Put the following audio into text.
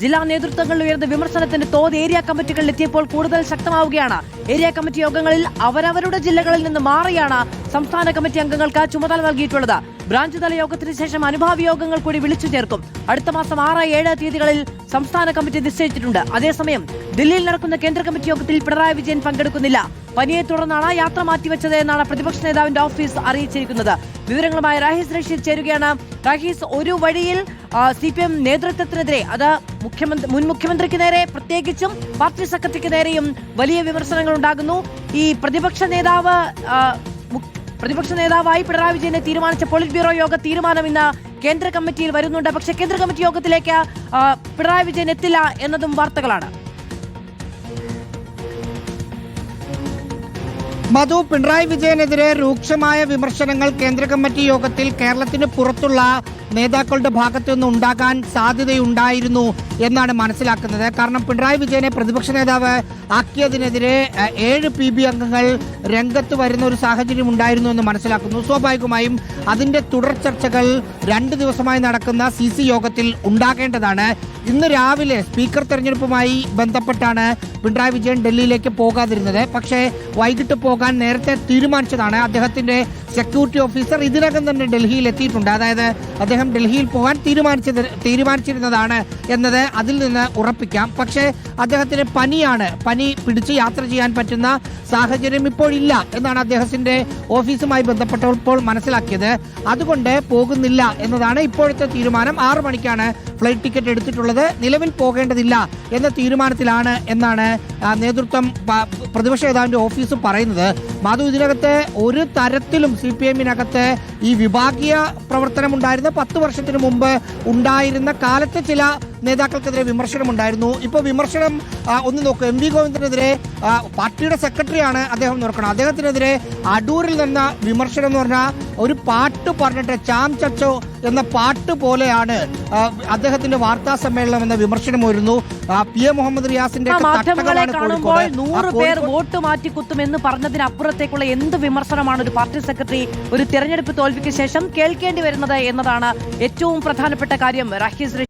ജില്ലാ നേതൃത്വങ്ങളിൽ ഉയർന്ന വിമർശനത്തിന്റെ തോത് ഏരിയ കമ്മിറ്റികളിൽ എത്തിയപ്പോൾ കൂടുതൽ ശക്തമാവുകയാണ്. ഏരിയ കമ്മിറ്റി യോഗങ്ങളിൽ അവരവരുടെ ജില്ലകളിൽ നിന്ന് മാറിയാണ് സംസ്ഥാന കമ്മിറ്റി അംഗങ്ങൾക്ക് ചുമതല നൽകിയിട്ടുള്ളത്. ബ്രാഞ്ച് തല യോഗത്തിന് ശേഷം അനുഭാവി യോഗങ്ങൾ കൂടി വിളിച്ചു ചേർക്കും. അടുത്ത മാസം 6, 7 തീയതികളിൽ സംസ്ഥാന കമ്മിറ്റി നിശ്ചയിച്ചിട്ടുണ്ട്. അതേസമയം ദില്ലിയിൽ നടക്കുന്ന കേന്ദ്ര കമ്മിറ്റി യോഗത്തിൽ പിണറായി വിജയൻ പങ്കെടുക്കുന്നില്ല. പനിയെ തുടർന്നാണ് യാത്ര മാറ്റിവെച്ചത് എന്നാണ് പ്രതിപക്ഷ നേതാവിന്റെ ഓഫീസ് അറിയിച്ചിരിക്കുന്നത്. വിവരങ്ങളുമായി റാഹിസ് റഷീദ് ചേരുകയാണ്. റാഹിസ്, ഒരു വഴിയിൽ CPM നേതൃത്വത്തിനെതിരെ, അത് മുൻ മുഖ്യമന്ത്രിക്ക് നേരെ പ്രത്യേകിച്ചും പാർട്ടി സെക്രട്ടറിക്ക് നേരെയും വലിയ വിമർശനങ്ങൾ ഉണ്ടാകുന്നു. ഈ പ്രതിപക്ഷ നേതാവായി പിണറായി വിജയനെ തീരുമാനിച്ച പോളിറ്റ് ബ്യൂറോ യോഗ തീരുമാനം ഇന്ന് കേന്ദ്ര കമ്മിറ്റിയിൽ വരുന്നുണ്ട്. പക്ഷേ കേന്ദ്ര കമ്മിറ്റി യോഗത്തിലേക്ക് പിണറായി വിജയൻ എത്തില്ല എന്നതും വാർത്തകളാണ്. മധു, പിണറായി വിജയനെതിരെ രൂക്ഷമായ വിമർശനങ്ങൾ കേന്ദ്ര കമ്മിറ്റി യോഗത്തിൽ കേരളത്തിന് പുറത്തുള്ള നേതാക്കളുടെ ഭാഗത്തു നിന്ന് ഉണ്ടാകാൻ സാധ്യതയുണ്ടായിരുന്നു എന്നാണ് മനസ്സിലാക്കുന്നത്. കാരണം പിണറായി വിജയനെ പ്രതിപക്ഷ നേതാവ് ആക്കിയതിനെതിരെ 7 PB അംഗങ്ങൾ രംഗത്ത് വരുന്ന ഒരു സാഹചര്യം ഉണ്ടായിരുന്നു എന്ന് മനസ്സിലാക്കുന്നു. സ്വാഭാവികമായും അതിന്റെ തുടർ ചർച്ചകൾ 2 ദിവസമായി നടക്കുന്ന CC യോഗത്തിൽ ഉണ്ടാകേണ്ടതാണ്. ഇന്ന് രാവിലെ സ്പീക്കർ തെരഞ്ഞെടുപ്പുമായി ബന്ധപ്പെട്ടാണ് പിണറായി വിജയൻ ഡൽഹിയിലേക്ക് പോകാതിരുന്നത്. പക്ഷേ വൈകിട്ട് പോകാൻ നേരത്തെ തീരുമാനിച്ചതാണ്. അദ്ദേഹത്തിന്റെ ഓഫീസർ ഇതിനകം തന്നെ ഡൽഹിയിൽ എത്തിയിട്ടുണ്ട്. അതായത് അദ്ദേഹം ഡൽഹിയിൽ പോകാൻ തീരുമാനിച്ചിരുന്നതാണ് എന്നത് അതിൽ നിന്ന് ഉറപ്പിക്കാം. പക്ഷേ അദ്ദേഹത്തിന് പനി പിടിച്ച് യാത്ര ചെയ്യാൻ പറ്റുന്ന സാഹചര്യം ഇപ്പോഴില്ല എന്നാണ് അദ്ദേഹത്തിന്റെ ഓഫീസുമായി ബന്ധപ്പെട്ടപ്പോൾ മനസ്സിലാക്കിയത്. അതുകൊണ്ട് പോകുന്നില്ല എന്നതാണ് ഇപ്പോഴത്തെ തീരുമാനം. 6 മണിക്കാണ് ഫ്ലൈറ്റ് ടിക്കറ്റ് എടുത്തിട്ടുള്ളത്. നിലവിൽ പോകേണ്ടതില്ല എന്ന തീരുമാനത്തിലാണ് എന്നാണ് നേതൃത്വം പ്രതിപക്ഷ നേതാവിന്റെ ഓഫീസ് പറയുന്നത്. മധു, ഇതിനകത്ത് ഒരു തരത്തിലും CPM-നകത്ത് ഈ വിഭാഗീയ പ്രവർത്തനം ഉണ്ടായിരുന്ന 10 വർഷത്തിന് മുമ്പ് ഉണ്ടായിരുന്ന കാലത്ത് ചില നേതാക്കൾക്കെതിരെ വിമർശനമുണ്ടായിരുന്നു. ഇപ്പോൾ വിമർശനം ഒന്ന് നോക്കൂ. MV ഗോവിന്ദനെതിരെ പാർട്ടിയുടെ സെക്രട്ടറിയാണ് അദ്ദേഹം നോക്കണം. അദ്ദേഹത്തിനെതിരെ അടൂരിൽ നിന്ന വിമർശനം എന്ന് പറഞ്ഞാൽ ഒരു പാട്ട് പറഞ്ഞിട്ട് ചാം ചച്ചോ എന്ന പാട്ട് പോലെയാണ് അദ്ദേഹത്തിന്റെ വാർത്താ സമ്മേളനം എന്ന വിമർശനം വരുന്നു. PM മുഹമ്മദ് റിയാസിന്റെ മാധ്യമങ്ങളെ കാണുമ്പോൾ 100 പേർ വോട്ട് മാറ്റിക്കുത്തുമെന്ന് പറഞ്ഞതിനപ്പുറത്തേക്കുള്ള എന്ത് വിമർശനമാണ് ഒരു പാർട്ടി സെക്രട്ടറി ഒരു തെരഞ്ഞെടുപ്പ് തോൽവിക്ക് ശേഷം കേൾക്കേണ്ടി വരുന്നത് എന്നതാണ് ഏറ്റവും പ്രധാനപ്പെട്ട കാര്യം. റാഹിസ്